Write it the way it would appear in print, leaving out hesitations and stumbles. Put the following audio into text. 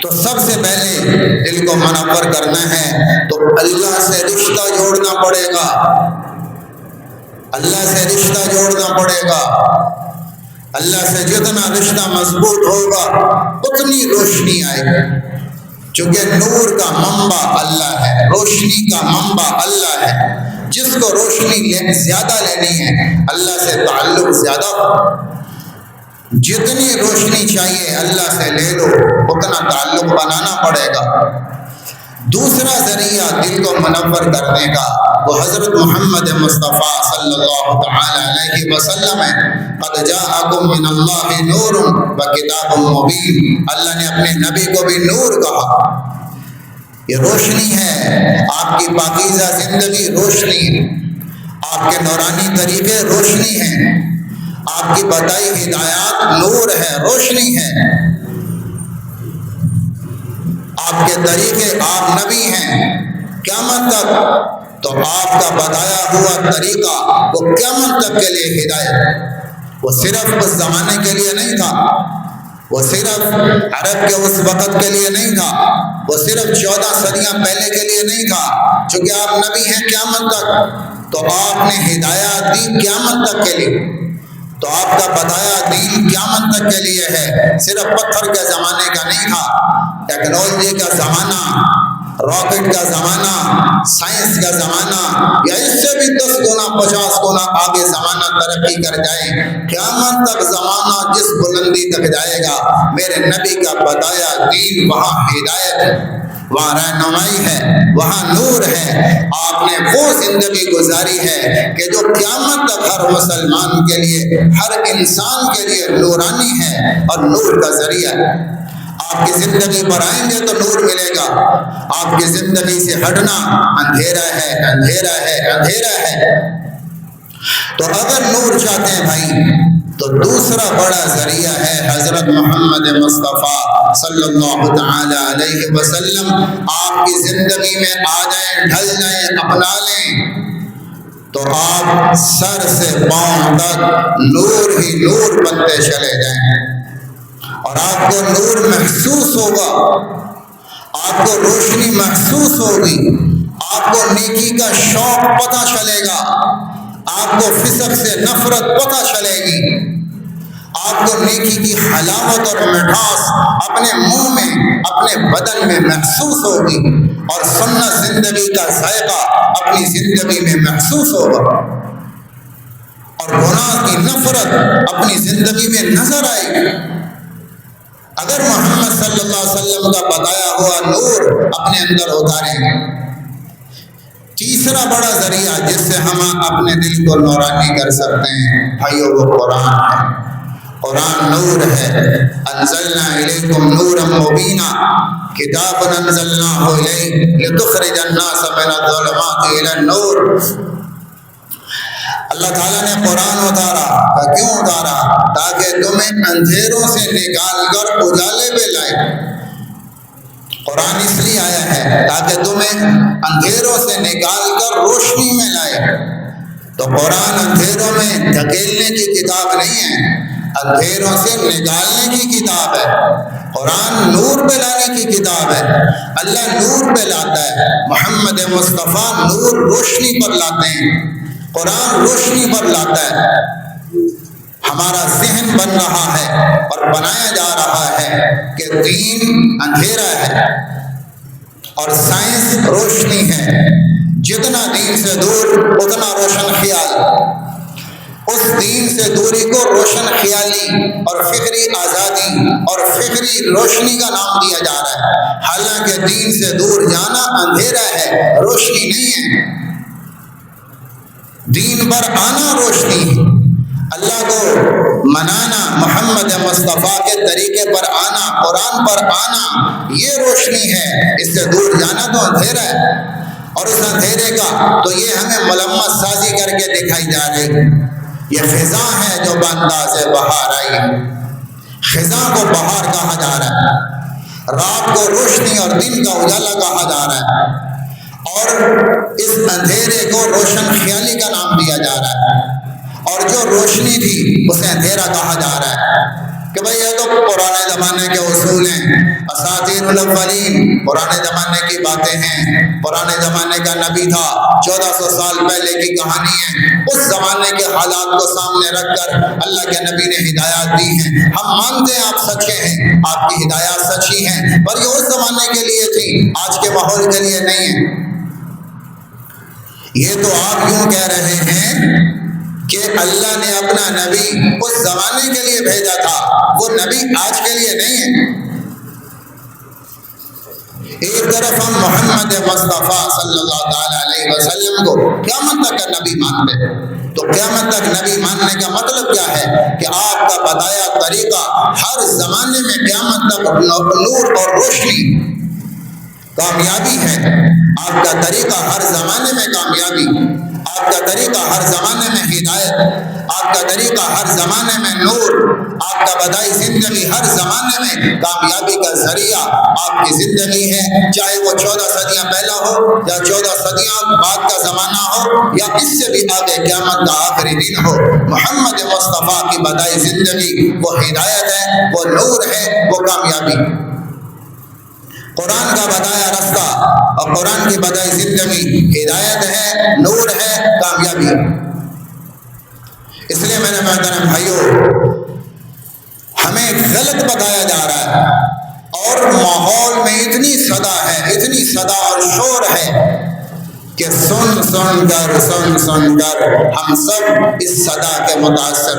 تو سب سے پہلے دل کو منور کرنا ہے تو اللہ سے رشتہ جوڑنا پڑے گا، اللہ سے رشتہ جوڑنا پڑے گا۔ اللہ سے جتنا رشتہ مضبوط ہوگا اتنی روشنی آئے گی، چونکہ نور کا منبع اللہ ہے، روشنی کا منبع اللہ ہے۔ جس کو روشنی زیادہ لینی ہے اللہ سے تعلق زیادہ ہو، جتنی روشنی چاہیے اللہ سے لے لو، اتنا تعلق بنانا پڑے گا۔ دوسرا ذریعہ دل کو منور کرنے کا وہ حضرت محمد مصطفیٰ صلی اللہ تعالی علیہ وسلم ہے۔ قد جاءکم من اللہ نور وکتاب مبین، اللہ نے اپنے نبی کو بھی نور کہا، یہ روشنی ہے، آپ کی پاکیزہ زندگی روشنی، آپ کے نورانی طریقے روشنی ہیں، آپ کی بتائی ہدایات نور ہے، روشنی ہے، آپ کے طریقے، آپ نبی ہیں قیامت تک، تو آپ کا بتایا ہوا طریقہ وہ قیامت تک کے لیے ہدایت، وہ صرف اس زمانے کے لیے نہیں تھا، وہ صرف عرب کے اس وقت کے لیے نہیں تھا، وہ صرف 14 صدیاں پہلے کے لیے نہیں تھا، چونکہ آپ نبی ہیں قیامت تک، تو آپ نے ہدایات دی قیامت تک کے لیے، تو آپ کا بتایا دین قیامت تک کے لیے ہے، صرف پتھر کے زمانے کا نہیں تھا، ٹیکنالوجی کا زمانہ، راکٹ کا زمانہ، سائنس کا زمانہ، یا اس سے بھی 10 گنا 50 گنا آگے زمانہ ترقی کر جائے، قیامت تک زمانہ جس بلندی تک جائے گا، میرے نبی کا بتایا دین وہاں ہدایت ہے، وہاں رہنمائی ہے، وہاں نور ہے۔ آپ نے وہ زندگی گزاری ہے کہ جو قیامت تک ہر مسلمان کے لیے، ہر انسان کے لیے نورانی ہے اور نور کا ذریعہ ہے۔ آپ کی زندگی پر آئیں گے تو نور ملے گا، آپ کی زندگی سے ہٹنا اندھیرا ہے، اندھیرا ہے، اندھیرا ہے۔ تو اگر نور چاہتے ہیں بھائی تو دوسرا بڑا ذریعہ ہے حضرت محمد مصطفیٰ صلی اللہ تعالی علیہ وسلم، آپ کی زندگی میں آ جائیں، ڈھل جائیں، اپنا لیں، تو آپ سر سے پاؤں تک نور ہی نور بنتے چلے جائیں، اور آپ کو نور محسوس ہوگا، آپ کو روشنی محسوس ہوگی، آپ کو نیکی کا شوق پتہ چلے گا، آپ کو فسق سے نفرت پتہ چلے گی، آپ کو نیکی کی حلاوت اور مٹھاس اپنے منہ میں، اپنے بدن میں محسوس ہوگی، اور سنت زندگی کا ذائقہ اپنی زندگی میں محسوس ہوگا، اور گناہ کی نفرت اپنی زندگی میں نظر آئے گی۔ اگر محمد صلی اللہ علیہ وسلم کا بتایا ہوا نور اپنے اندر اتاریں۔ تیسرا بڑا ذریعہ جس سے ہم اپنے دل کو نورانی کر سکتے ہیں بھائیو، وہ قرآن ہے، قرآن نور ہے۔ انزلنا الیکم نورا مبینا، کتاب انزلناہ الیک لتخرج الناس من الظلمات الی النور۔ اللہ تعالیٰ نے قرآن اتارا، کیوں اتارا؟ تاکہ تمہیں اندھیروں سے نکال کر اجالے پہ لائے۔ قرآن اس لیے آیا ہے تاکہ تمہیں اندھیروں سے نکال کر روشنی میں لائے۔ تو قرآن اندھیروں میں دھکیلنے کی کتاب نہیں ہے، اندھیروں سے نکالنے کی کتاب ہے۔ قرآن نور پہ لانے کی کتاب ہے، اللہ نور پہ لاتا ہے، محمد مصطفیٰ نور روشنی پر لاتے ہیں، قرآن روشنی پر لاتا ہے۔ ہمارا ذہن بن رہا ہے اور بنایا جا رہا ہے کہ دین اندھیرا ہے اور سائنس روشنی ہے، جتنا دین سے دور اتنا روشن خیال، اس دین سے دوری کو روشن خیالی اور فکری آزادی اور فکری روشنی کا نام دیا جا رہا ہے، حالانکہ دین سے دور جانا اندھیرا ہے، روشنی نہیں ہے۔ دین پر آنا روشنی ہے، اللہ کو منانا، محمد مصطفیٰ کے طریقے پر آنا، قرآن پر آنا، یہ روشنی ہے، اس سے دور جانا تو اندھیرا ہے۔ اور اس اندھیرے کا تو یہ ہمیں ملمت سازی کر کے دکھائی جا رہی، یہ خزاں ہے جو بانداز بہار آئی، خزاں کو بہار کہا جا رہا ہے، رات کو روشنی اور دن کا اجالا کہا جا رہا ہے، اور اس اندھیرے کو روشن خیالی کا نام دیا جا رہا ہے، اور جو روشنی تھی اسے اندھیرا کہا جا رہا ہے۔ کہ بھئی یہ تو پرانے زمانے کے اصول ہیں، اساطیر الاولین، پرانے زمانے کی باتیں ہیں، پرانے زمانے کا نبی تھا، 1400 سال پہلے کی کہانی ہے، اس زمانے کے حالات کو سامنے رکھ کر اللہ کے نبی نے ہدایات دی ہیں۔ ہم مانتے ہیں آپ سچے ہیں، آپ کی ہدایات سچی ہیں، پر یہ اس زمانے کے لیے تھی، آج کے ماحول کے لیے نہیں ہے۔ یہ تو آپ یوں کہہ رہے ہیں کہ اللہ نے اپنا نبی اس زمانے کے لیے بھیجا تھا، وہ نبی آج کے لیے نہیں ہے۔ ایک طرف ہم محمد مصطفیٰ صلی اللہ تعالیٰ علیہ وسلم کو قیامت تک کا نبی مانتے ہیں، تو قیامت تک نبی ماننے کا مطلب کیا ہے کہ آپ کا بتایا طریقہ ہر زمانے میں قیامت تک نور اور روشنی، کامیابی ہے۔ آپ کا طریقہ ہر زمانے میں کامیابی، آپ کا طریقہ ہر زمانے میں ہدایت، آپ کا طریقہ ہر زمانے میں نور، آپ کا بدائی زندگی ہر زمانے میں کامیابی کا ذریعہ آپ کی زندگی ہے، چاہے وہ 14 صدیاں پہلا ہو یا 14 صدیاں بعد کا زمانہ ہو یا اس سے بھی آگے قیامت کا آخری دن ہو، محمد مصطفیٰ کی بدائی زندگی وہ ہدایت ہے، وہ نور ہے، وہ کامیابی۔ قرآن کا بتایا رستہ اور قرآن کی بدائی زندگی ہدایت ہے، نور ہے، کامیابی۔ اس لیے میرے محترم بھائیوں، ہمیں غلط بتایا جا رہا ہے اور ماحول میں اتنی صدا ہے، اتنی صدا اور شور ہے کہ سن کر ہم سب اس صدا کے متاثر